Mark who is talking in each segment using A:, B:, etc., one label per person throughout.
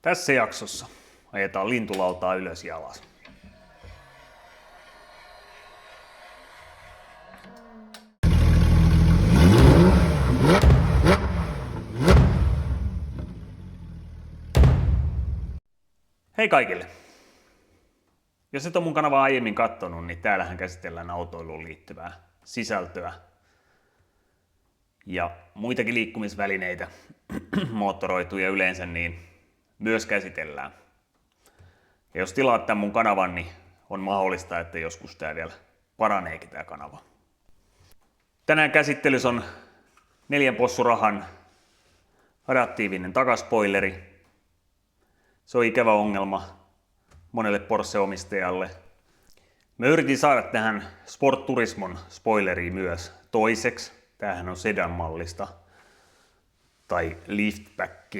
A: Tässä jaksossa ajetaan lintulautaa ylös ja alas. Hei kaikille! Jos et ole mun kanavaa aiemmin katsonut, niin täällähän käsitellään autoiluun liittyvää sisältöä ja muitakin liikkumisvälineitä, moottoroituja yleensä, niin myös käsitellään. Ja jos tilaat tämän mun kanavan, niin on mahdollista, että joskus tää vielä paraneekin tää kanava. Tänään käsittelyssä on 4 possurahan adaptiivinen takaspoileri. Se on ikävä ongelma monelle Porsche-omistajalle. Mä yritin saada tähän Sport Turismon spoileriin myös toiseksi. Tämähän on sedan-mallista tai liftback,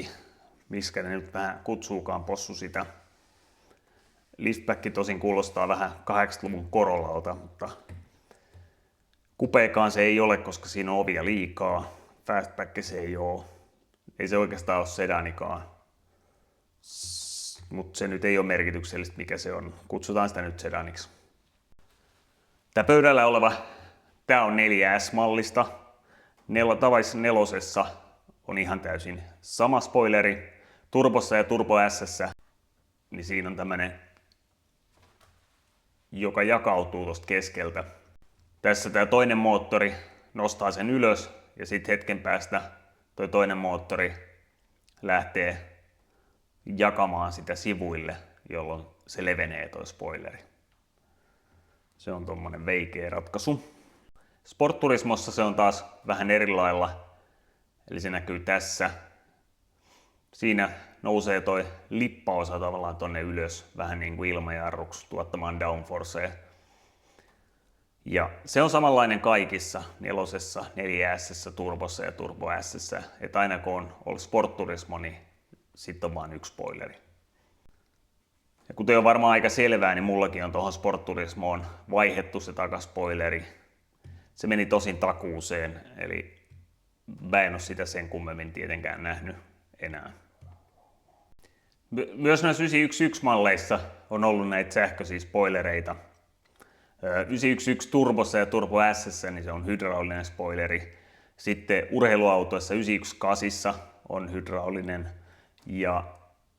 A: miskä ne nyt vähän kutsuukaan possu sitä. Liftback tosin kuulostaa vähän 80-luvun Corollalta, mutta kupeekaan se ei ole, koska siinä on ovia liikaa. Fastback se ei ole. Ei se oikeastaan ole sedanikaan. Mutta se nyt ei ole merkityksellistä, mikä se on. Kutsutaan sitä nyt sedaniksi. Tämä pöydällä oleva, tämä on 4S-mallista. Tavallisessa 4 on ihan täysin sama spoileri. Turbossa ja Turbo S:ssä, niin siinä on tämmönen, joka jakautuu tuosta keskeltä. Tässä tämä toinen moottori nostaa sen ylös ja sitten hetken päästä tuo toinen moottori lähtee jakamaan sitä sivuille, jolloin se levenee tuo spoileri. Se on tommonen veikeä ratkaisu. Sport Turismossa se on taas vähän eri lailla, eli se näkyy tässä. Siinä nousee toi lippaosa tavallaan tonne ylös, vähän niin kuin ilmajarruksi tuottamaan downforcea. Ja se on samanlainen kaikissa 4, 4S, Turbossa ja Turbo S:ssä, että aina kun on ollut Sport Turismo, niin sitten on vain yksi spoileri. Ja kuten on varmaan aika selvää, niin mullakin on tuohon Sport Turismoon vaihdettu se takaspoileri. Se meni tosin takuuseen, eli mä en ole sitä sen kummemmin tietenkään nähnyt enää. Myös näissä 911-malleissa on ollut näitä sähköisiä spoilereita. 911 Turbossa ja Turbo S:ssä niin se on hydraulinen spoileri. Sitten urheiluautoissa 918 on hydraulinen. Ja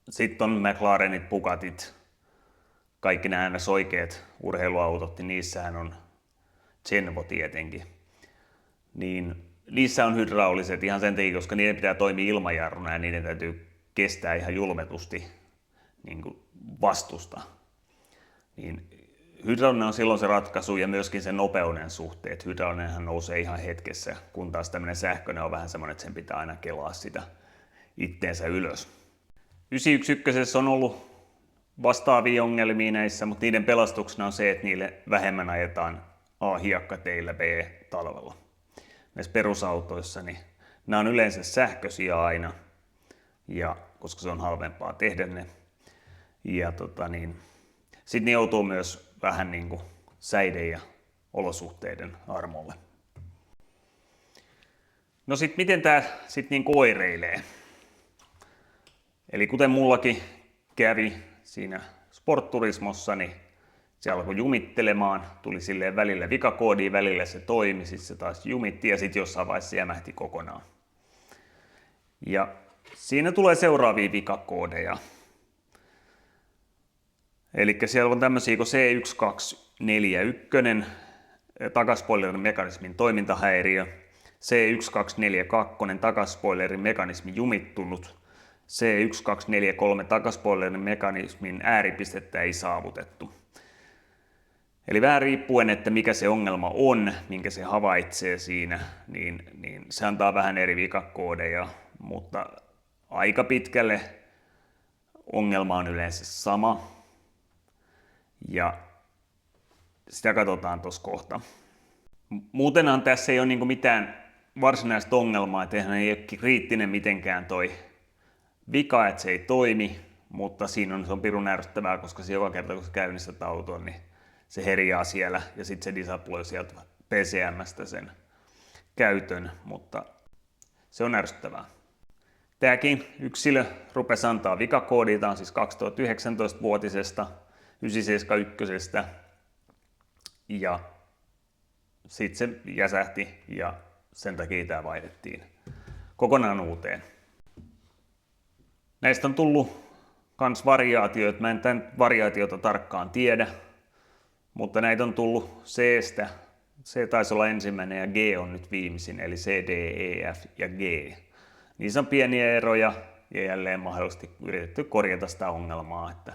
A: sitten on McLarenit, Bugattit, kaikki nämä ns. Oikeat urheiluautot, niin niissähän on Cenvo tietenkin. Niin niissä on hydrauliset ihan sen takia, koska niiden pitää toimia ilmajarruna ja niiden täytyy kestää ihan julmetusti niin kuin vastusta. Niin hydraulinen on silloin se ratkaisu ja myöskin sen nopeuden suhteet. Hydraulinenhan nousee ihan hetkessä, kun taas tämmöinen sähköinen on vähän semmoinen, että sen pitää aina kelaa sitä itteensä ylös. 911 on ollut vastaavia ongelmia näissä, mutta niiden pelastuksena on se, että niille vähemmän ajetaan A hiekkateillä, B talvella. Näissä perusautoissa niin nämä on yleensä sähköisiä aina, ja, koska se on halvempaa tehdä ne. Ja sitten ne joutuu myös vähän niin kuin säiden ja olosuhteiden armolle. No sitten miten tämä sitten niin oireilee? Eli kuten mullakin kävi siinä Sport Turismossa, niin se alkoi jumittelemaan, tuli silleen välillä vikakoodi, välillä se toimi, sitten se taas jumitti ja sitten jossain vaiheessa jämähti kokonaan. Ja siinä tulee seuraavia vikakoodeja. Eli siellä on tämmöisiä kuin C1241, takaspoilerin mekanismin toimintahäiriö, C1242, takaspoilerin mekanismi jumittunut, C1243, takaspoilerin mekanismin ääripistettä ei saavutettu. Eli vähän riippuen, että mikä se ongelma on, minkä se havaitsee siinä, niin se antaa vähän eri vikakoodeja, mutta aika pitkälle ongelma on yleensä sama. Ja sitä katsotaan tuossa kohta. Muutenhan tässä ei ole niinku mitään varsinaista ongelmaa, että eihän ei ole kriittinen mitenkään toi vika, että se ei toimi, mutta se on pirun ärsyttävää, koska se joka kerta kun sä käynnistät auton, niin se herjaa siellä ja sitten se disabloi sieltä PCM:stä sen käytön, mutta se on ärsyttävää. Tämäkin yksilö rupesi antaa vikakoodia, tämä on siis 2019-vuotisesta 971. Ja sitten se jäsähti ja sen takia tämä vaihdettiin kokonaan uuteen. Näistä on tullut kans variaatioita, mä en tämän variaatiota tarkkaan tiedä, mutta näitä on tullut C-stä. C taisi olla ensimmäinen ja G on nyt viimeisin, eli C, D, E, F ja G. Niissä on pieniä eroja ja jälleen mahdollisesti yritetty korjata sitä ongelmaa, että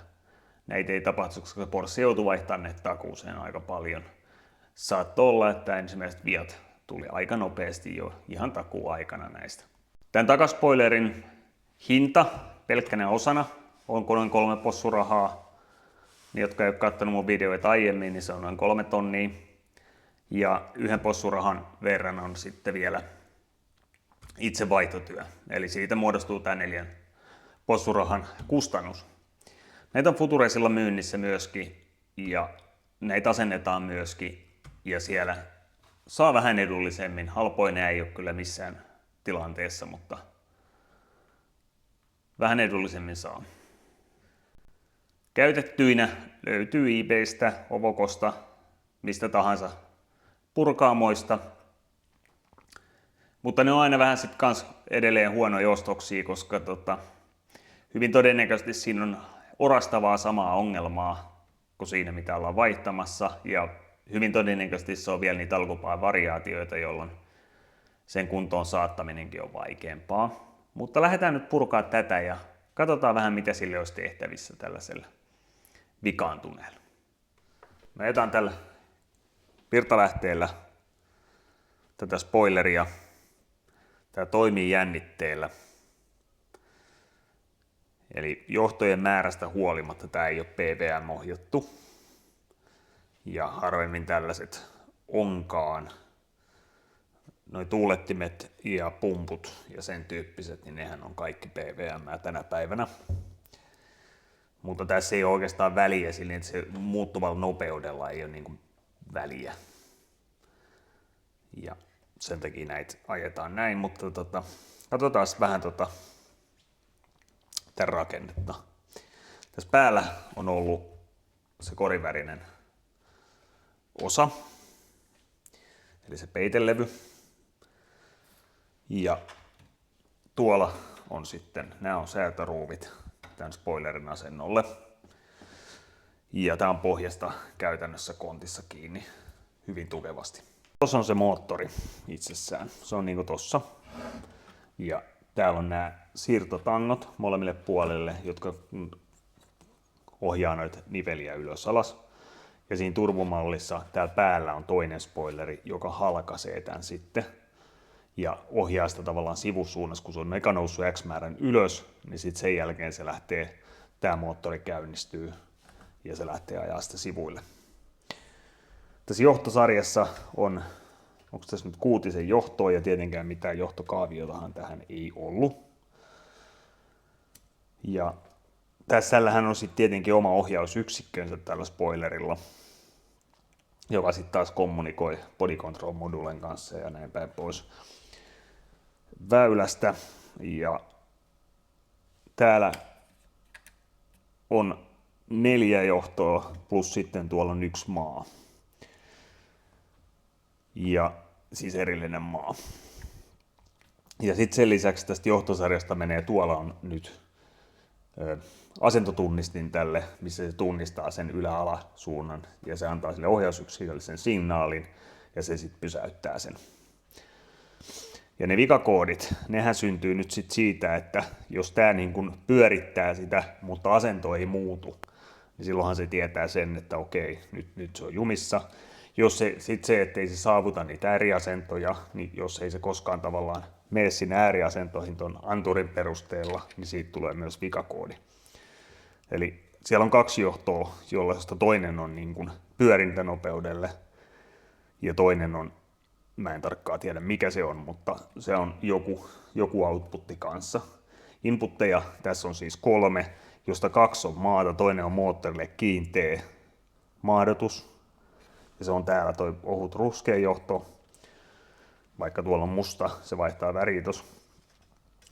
A: näitä ei tapahtu, koska Porsche joutui vaihtamaan ne takuuseen aika paljon. Saattoi olla, että ensimmäiset viat tuli aika nopeasti jo ihan takuuaikana näistä. Tämän takaspoilerin hinta pelkkänä osana on noin 3 possurahaa. Ne, jotka ei ole katsonut mun videoita aiemmin, niin se on noin 3 tonnia. Ja 1 possurahan verran on sitten vielä itse vaihtotyö. Eli siitä muodostuu tämä 4 possurahan kustannus. Näitä on Futuresilla myynnissä myöskin ja näitä asennetaan myöskin. Ja siellä saa vähän edullisemmin. Halpoinen ei ole kyllä missään tilanteessa, mutta vähän edullisemmin saa. Käytettyinä löytyy eBaystä, Ovokosta, mistä tahansa purkaamoista. Mutta ne on aina vähän sitten kans edelleen huonoja ostoksia, koska hyvin todennäköisesti siinä on orastavaa samaa ongelmaa kuin siinä mitä ollaan vaihtamassa. Ja hyvin todennäköisesti se on vielä niitä alkupään variaatioita, jolloin sen kuntoon saattaminenkin on vaikeampaa. Mutta lähdetään nyt purkaa tätä ja katsotaan vähän mitä sille olisi tehtävissä tällaisella vikaantuneella. Mä ajetaan tällä virtalähteellä tätä spoileria. Tämä toimii jännitteellä. Eli johtojen määrästä huolimatta tämä ei ole PVM-ohjattu. Ja harvemmin tällaiset onkaan. Noi tuulettimet ja pumput ja sen tyyppiset, niin nehän on kaikki PVM tänä päivänä. Mutta tässä ei ole oikeastaan väliä sillä, että se muuttuvalla nopeudella ei ole niin kuin väliä. Ja sen takia näitä ajetaan näin, mutta katsotaan vähän tämän rakennetta. Tässä päällä on ollut se korivärinen osa, eli se peitelevy. Ja tuolla on sitten, nämä on säätöruuvit tämän spoilerin asennolle. Ja tämä on pohjasta käytännössä kontissa kiinni hyvin tukevasti. Tuossa on se moottori itsessään, se on niin kuin tossa. Ja täällä on nämä siirtotangot molemmille puolille, jotka ohjaa noita niveliä ylös alas. Ja siinä turbomallissa täällä päällä on toinen spoileri, joka halkaisee tämän sitten. Ja ohjaa sitä tavallaan sivusuunnassa, kun se on eka noussut X määrän ylös, niin sitten sen jälkeen se lähtee, tämä moottori käynnistyy ja se lähtee ajaa sitä sivuille. Tässä johtosarjassa on, onko tässä nyt 6 johtoa ja tietenkään mitään johtokaaviotahan tähän ei ollut. Ja tässähän on sitten tietenkin oma ohjausyksikkönsä tällä spoilerilla, joka sitten taas kommunikoi body control modulen kanssa ja näin päin pois väylästä. Ja täällä on 4 johtoa plus sitten tuolla on 1 maa. Ja siis erillinen maa. Ja sitten sen lisäksi tästä johtosarjasta menee, tuolla on nyt asentotunnistin tälle, missä se tunnistaa sen ylä-alasuunnan ja se antaa sille ohjausyksikölle sen signaalin ja se sitten pysäyttää sen. Ja ne vikakoodit, nehän syntyy nyt sit siitä, että jos tämä niin kun pyörittää sitä, mutta asento ei muutu, niin silloinhan se tietää sen, että okei, nyt se on jumissa. Jos se, ettei se saavuta niitä ääriasentoja, niin jos ei se koskaan tavallaan mene sinne ääriasentoihin tuon anturin perusteella, niin siitä tulee myös vikakoodi. Eli siellä on 2 johtoa, jollaista toinen on niin kuin pyörintänopeudelle ja toinen on, mä en tarkkaan tiedä mikä se on, mutta se on joku outputti kanssa. Inputteja tässä on siis 3, josta 2 on maata, toinen on moottorille kiinteä maadotus. Ja se on täällä toi ohut ruskea johto, vaikka tuolla on musta, se vaihtaa väriä tuossa.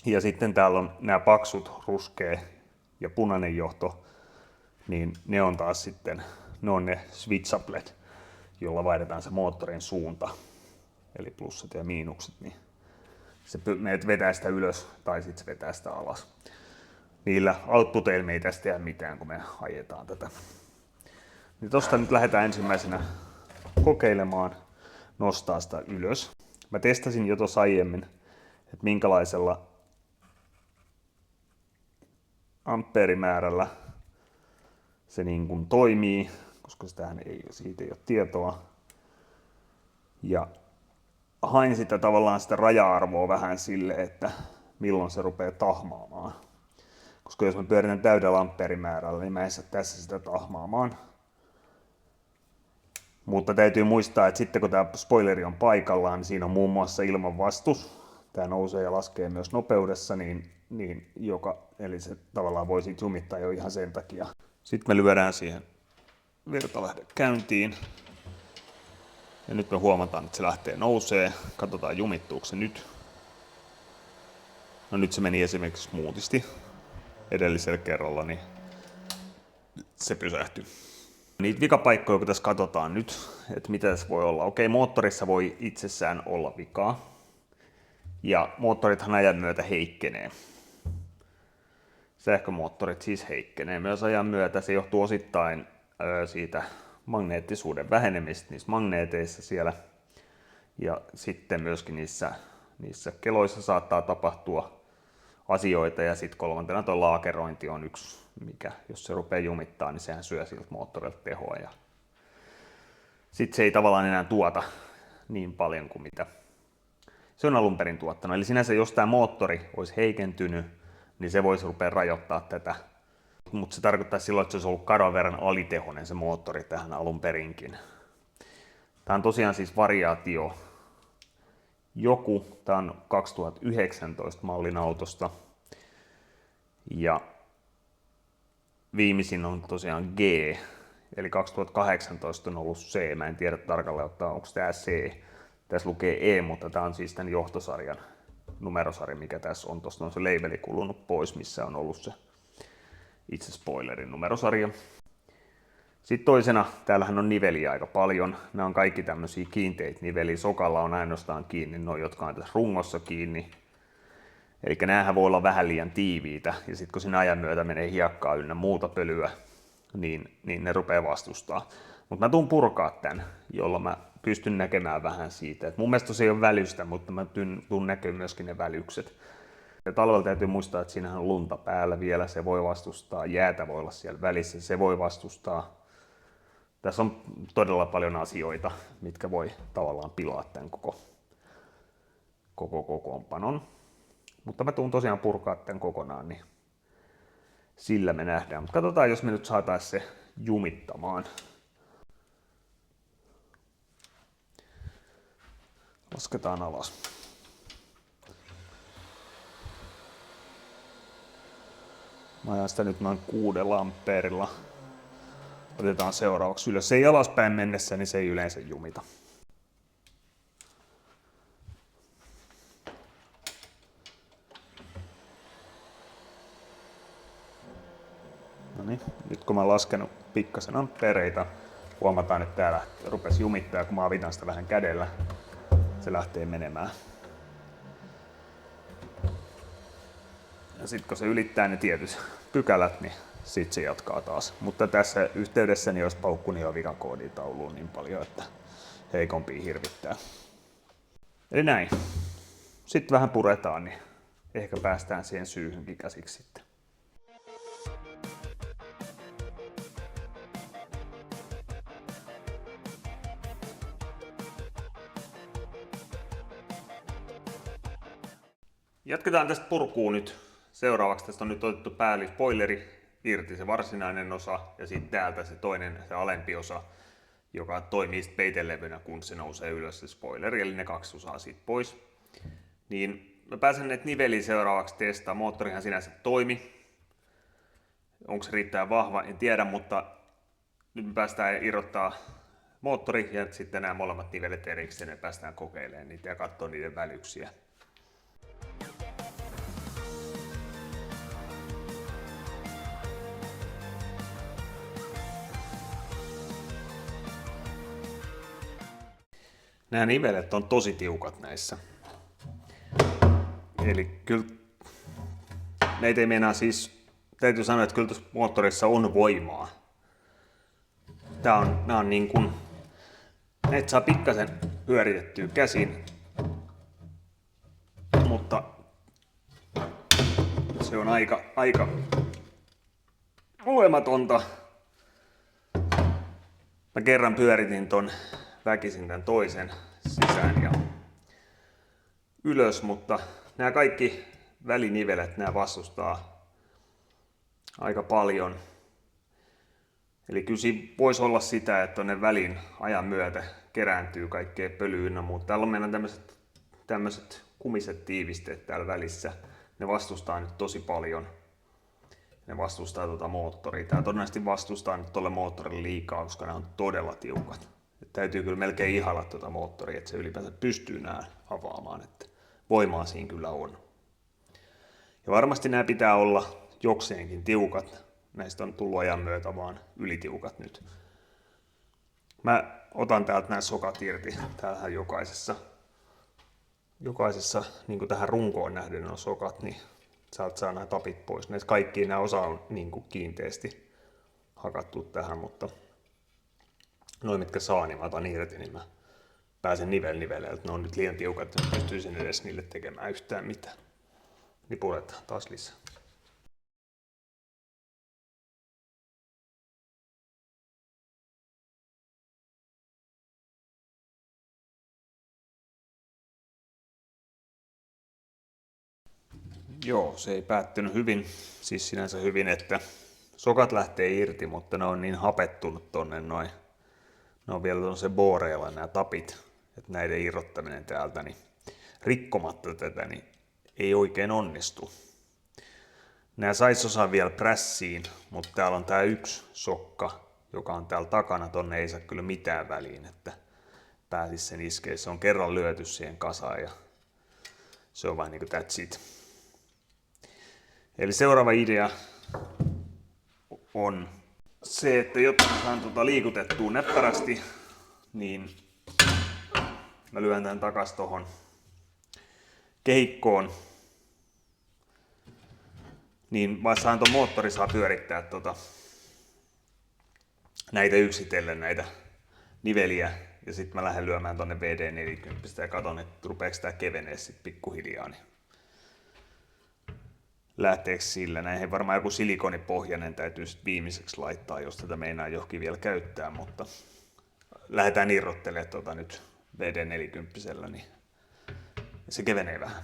A: Ja sitten täällä on nämä paksut ruskea ja punainen johto, niin ne on taas sitten, ne on ne switchaplet, jolla vaihdetaan se moottorin suunta, eli plussat ja miinukset, niin se meidät vetää sitä ylös tai sitten se vetää sitä alas. Niillä outputeilla me ei tästä tehdä mitään, kun me ajetaan tätä. Niin tosta nyt lähdetään ensimmäisenä kokeilemaan nostaa sitä ylös. Mä testasin jo tuossa aiemmin, että minkälaisella ampeerimäärällä se niin kuin toimii, koska siitä ei ole tietoa. Ja hain sitä tavallaan sitä raja-arvoa vähän sille, että milloin se rupeaa tahmaamaan. Koska jos mä pyöritän täydellä ampeerimäärällä, niin mä en saa tässä sitä tahmaamaan. Mutta täytyy muistaa, että sitten kun tämä spoileri on paikallaan, niin siinä on muun muassa ilmanvastus. Tämä nousee ja laskee myös nopeudessa, eli se tavallaan voi siitä jumittaa jo ihan sen takia. Sitten me lyödään siihen virtalähde käyntiin. Ja nyt me huomataan, että se lähtee nousee. Katsotaan jumittuuko se nyt. No nyt se meni esimerkiksi smoothisti edellisellä kerralla, niin se pysähtyi. Niitä vikapaikkoja, kun tässä katsotaan nyt, että mitä tässä voi olla. Okei, moottorissa voi itsessään olla vikaa. Ja moottorithan ajan myötä heikkenee. Sähkömoottorit siis heikkenee myös ajan myötä. Se johtuu osittain siitä magneettisuuden vähenemistä niissä magneeteissa siellä. Ja sitten myöskin niissä keloissa saattaa tapahtua asioita. Ja sitten kolmantena tuo laakerointi on yksi, mikä jos se rupeaa jumittaa, niin sehän syö siltä moottorilta tehoa. Ja sitten se ei tavallaan enää tuota niin paljon kuin mitä se on alun perin tuottanut. Eli sinänsä jos tämä moottori olisi heikentynyt, niin se voisi rupea rajoittaa tätä. Mutta se tarkoittaa silloin, että se olisi ollut kadon verran alitehoinen se moottori tähän alun perinkin. Tämä on tosiaan siis variaatio. Tämä on 2019 mallin autosta. Ja viimeisin on tosiaan G. Eli 2018 on ollut C. Mä en tiedä tarkalleen ottaa, onko tämä C. Tässä lukee E, mutta tämä on siis tämän johtosarjan numerosarja, mikä tässä on. Tuosta on se labeli kulunut pois, missä on ollut se itse spoilerin numerosarja. Sitten toisena, täällähän on niveliä aika paljon. Nämä on kaikki tämmöisiä kiinteitä niveliä. Sokalla on ainoastaan kiinni, no, jotka on tässä rungossa kiinni. Eli näähän voi olla vähän liian tiiviitä. Ja sitten kun siinä ajan myötä menee hiekkaa ynnä muuta pölyä, niin ne rupeaa vastustaa. Mutta mä tuun purkaa tämän, jolla mä pystyn näkemään vähän siitä. Et mun mielestä se ei ole välystä, mutta mä tuun näkemään myöskin ne välykset. Ja talvella täytyy muistaa, että siinähän on lunta päällä vielä, se voi vastustaa. Jäätä voi olla siellä välissä, se voi vastustaa. Tässä on todella paljon asioita, mitkä voi tavallaan pilaa tämän koko kokoonpanon. Mutta mä tuun tosiaan purkaa tämän kokonaan, niin sillä me nähdään. Mutta katsotaan, jos me nyt saataisiin se jumittamaan. Lasketaan alas. Mä ajan sitä nyt noin 6 ampeerilla. Otetaan seuraavaksi ylös. Se ei alaspäin mennessä, niin se ei yleensä jumita. Noniin, nyt kun mä oon laskenut pikkasen ampeereita, huomataan, että täällä rupesi jumittaa, ja kun mä avitan sitä vähän kädellä, se lähtee menemään. Ja sitten kun se ylittää ne tietyt pykälät, niin sitten se jatkaa taas. Mutta tässä yhteydessä, niin jos paukku, niin on vikakooditauluun niin paljon, että heikompia hirvittää. Eli näin. Sitten vähän puretaan, niin ehkä päästään siihen syyhynkin käsiksi sitten. Jatketaan tästä purkuun nyt. Seuraavaksi tästä on nyt otettu päällispoileri irti, se varsinainen osa, ja sitten täältä se toinen, se alempi osa, joka toimii sitten peitelevynä, kun se nousee ylös se spoileri, eli ne 2 osaa siitä pois. Niin mä pääsen näitä niveliä seuraavaksi testaamaan. Moottorihan sinänsä toimi. Onko se riittävän vahva, en tiedä, mutta nyt me päästään irrottaa moottori ja sitten nämä molemmat nivelet erikseen, me päästään kokeilemaan niitä ja katsoa niiden välyksiä. nämä nivelet on tosi tiukat näissä. Eli kyllä näitä ei meinaa siis, täytyy sanoa, että kyllä tuossa moottorissa on voimaa. Nämä on niin kuin, näitä saa pikkasen pyöritettyä käsin, mutta se on aika olematonta. Mä kerran pyöritin ton väkisin tän toisen sisään ja ylös, mutta nämä kaikki välinivelet nämä vastustaa aika paljon. Eli kyllä siinä voisi olla sitä, että tonne välin ajan myötä kerääntyy kaikkea pölyä ynnä muuta. Täällä on meidän tämmöiset kumiset tiivisteet täällä välissä. Ne vastustaa nyt tosi paljon. Ne vastustaa tuota moottoria. Tää todennäköisesti vastustaa nyt tolle moottorille liikaa, koska nämä on todella tiukat. Et täytyy kyllä melkein ihailla tuota moottoria, että se ylipäätään pystyy nää avaamaan. Että voimaa siinä kyllä on. Ja varmasti nämä pitää olla jokseenkin tiukat. Näistä on tullut ajan myötä vaan ylitiukat nyt. Mä otan täältä nämä sokat irti. Täällähän jokaisessa niin kuin tähän runkoon nähden on sokat, niin saat saa nämä tapit pois. Näitä kaikki nämä osa on niin kuin kiinteästi hakattu tähän, mutta noin mitkä saa, niin mä otan irti, niin mä pääsen niveleeltä. Ne on nyt liian tiukat, että pystyisin edes niille tekemään yhtään mitään. Niin puretaan taas lisää. Joo, se ei päättynyt hyvin, siis sinänsä hyvin, että sokat lähtee irti, mutta ne on niin hapettunut tonne noin. Ne on vielä se booreilla nämä tapit, että näiden irrottaminen täältä niin rikkomatta tätä niin ei oikein onnistu. Nämä sais osaa vielä prässiin, mutta täällä on tää yksi sokka, joka on täällä takana, tonne ei saa kyllä mitään väliin, että pääsisi sen iskeä. Se on kerran lyöty siihen kasaan ja se on vain niinku that's it. Eli seuraava idea on se, että jotta saan liikutettua näppärästi, niin mä lyön tän takas tohon kehikkoon. Niin vaan tuon moottori saa pyörittää näitä yksitellen näitä niveliä. Ja sitten mä lähden lyömään tonne VD40 ja katon, että rupeeks tää kevenee sit pikkuhiljaa. Niin lähteekö sillä? Näihin varmaan joku silikonipohjainen täytyy sit viimeiseksi laittaa, jos tätä meinaa johonkin vielä käyttää, mutta lähdetään irrottelemaan nyt VD40, niin se kevenee vähän.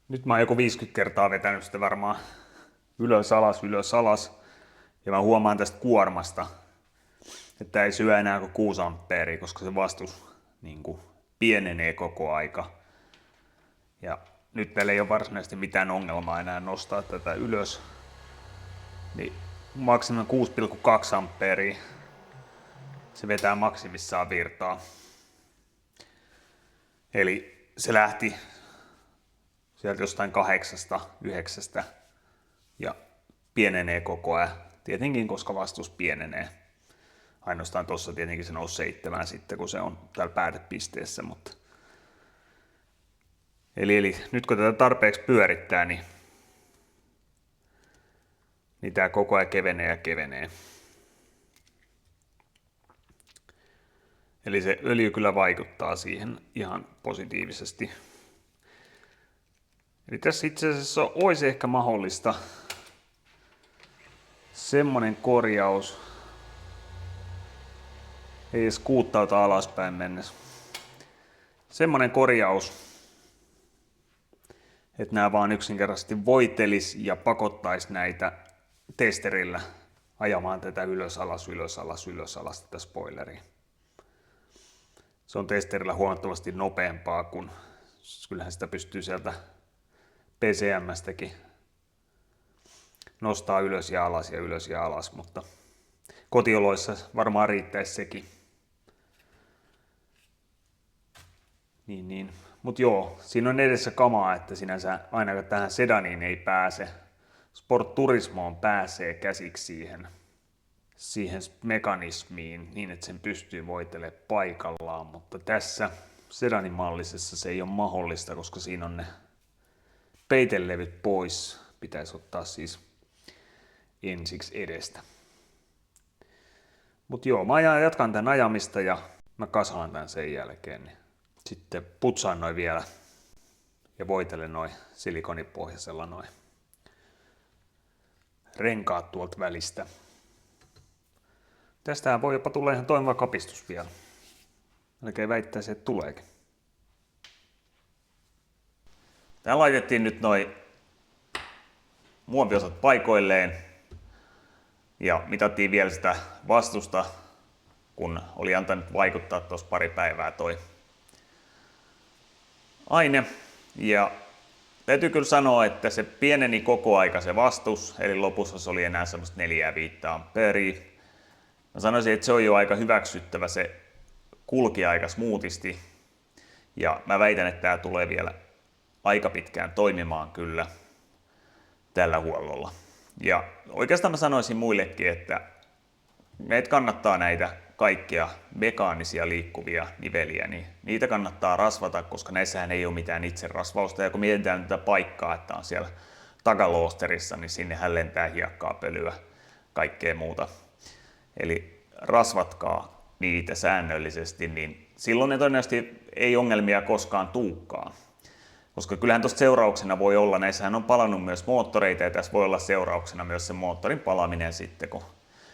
A: Nyt mä oon joku 50 kertaa vetänyt sitä varmaan ylös alas. Ja mä huomaan tästä kuormasta, että ei syö enää kuin 6 ampeeria, koska se vastus niin kuin pienenee koko aika. Ja nyt meillä ei ole varsinaisesti mitään ongelmaa enää nostaa tätä ylös. Niin maksimum 6,2 ampeeria. Se vetää maksimissaan virtaa. Eli se lähti sieltä jostain 8-9 ja pienenee koko ajan. Tietenkin, koska vastus pienenee. Ainoastaan tuossa tietenkin se nousi 7 sitten, kun se on täällä päätepisteessä. Mutta eli nyt kun tätä tarpeeksi pyörittää, niin tämä koko ajan kevenee. Eli se öljy kyllä vaikuttaa siihen ihan positiivisesti. Eli tässä itse asiassa olisi ehkä mahdollista semmonen korjaus, ei edes kuuttauta alaspäin mennessä, semmonen korjaus, että nämä vaan yksinkertaisesti voitelis ja pakottais näitä testerillä ajamaan tätä ylös alas tätä spoileria. Se on testerillä huomattavasti nopeampaa, kun kyllähän sitä pystyy sieltä PCM:stäkin nostaa ylös ja alas, mutta kotioloissa varmaan riittäisi sekin. Mutta joo, siinä on edessä kamaa, että sinänsä ainakaan tähän sedaniin ei pääse. Sport Turismoon pääsee käsiksi siihen mekanismiin niin, että sen pystyy voitelemaan paikallaan, mutta tässä sedanimallisessa se ei ole mahdollista, koska siinä on ne peitelevyt pois. Pitäisi ottaa siis ensiksi edestä. Mutta joo, mä jatkan tämän ajamista ja mä kasaan tämän sen jälkeen. Niin sitten putsaan noin vielä ja voitelen noin silikonipohjaisella noin renkaat tuolta välistä. Tästähän voi jopa tulla ihan toimiva kapistus vielä. Melkein väittäisi, että tuleekin. Tähän laitettiin nyt noin muoviosat paikoilleen ja mitattiin vielä sitä vastusta, kun oli antanut vaikuttaa tuossa pari päivää toi aine. Ja täytyy kyllä sanoa, että se pieneni koko aika se vastus, eli lopussa se oli enää semmoista 4-5 amperia. Mä sanoisin, että se on jo aika hyväksyttävä, se kulki aika smoothisti. Ja mä väitän, että tää tulee vielä aika pitkään toimimaan kyllä tällä huollolla. Ja oikeastaan mä sanoisin muillekin, että meitä kannattaa näitä kaikkia mekaanisia liikkuvia niveliä, niin niitä kannattaa rasvata, koska näissähän ei ole mitään itse rasvausta. Ja kun mietitään tätä paikkaa, että on siellä takaloosterissa, niin sinnehän lentää hiekkaa, pölyä, kaikkea muuta. Eli rasvatkaa niitä säännöllisesti, niin silloin ne todennäköisesti ei ongelmia koskaan tuukkaan. Koska kyllähän tuosta seurauksena voi olla, näissähän on palannut myös moottoreita ja tässä voi olla seurauksena myös se moottorin palaminen sitten, kun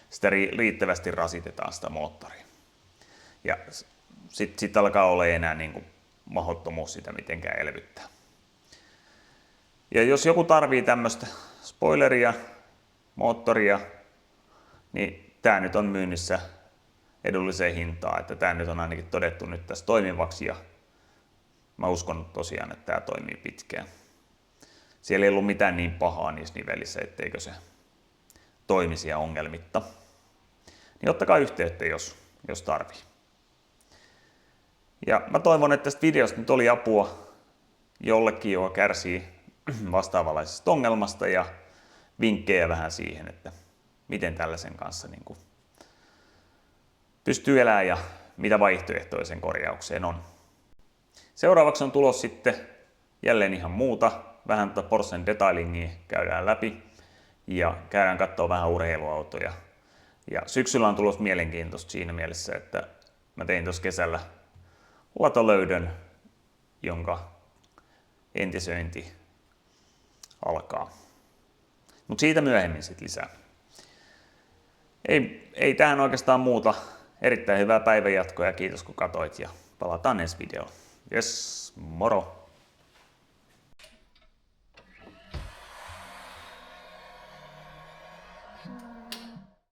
A: sitä riittävästi rasitetaan sitä moottoria. Ja sitten alkaa olla enää niin kuin mahdottomuus sitä mitenkään elvyttää. Ja jos joku tarvii tämmöistä spoileria, moottoria, niin tämä nyt on myynnissä edulliseen hintaan, että tämä nyt on ainakin todettu nyt tässä toimivaksi ja mä uskon tosiaan, että tämä toimii pitkään. Siellä ei ollut mitään niin pahaa niissä nivelissä, etteikö se toimisi ja ongelmitta. Niin ottakaa yhteyttä, jos tarvii. Ja mä toivon, että tästä videosta nyt oli apua jollekin, joka kärsii vastaavanlaisesta ongelmasta ja vinkkejä vähän siihen, että miten tällaisen kanssa niin kuin pystyy elämään ja mitä vaihtoehtoja sen korjaukseen on. Seuraavaksi on tulos sitten jälleen ihan muuta. Vähän Porschen detailingia käydään läpi ja käydään katsoa vähän urheiluautoja. Ja syksyllä on tulos mielenkiintoista siinä mielessä, että mä tein tuossa kesällä latolöydön, jonka entisöinti alkaa. Mutta siitä myöhemmin sitten lisää. Ei tähän oikeastaan muuta. Erittäin hyvää päivänjatkoa ja kiitos kun katsoit ja palataan ensi videolla. Jes, moro!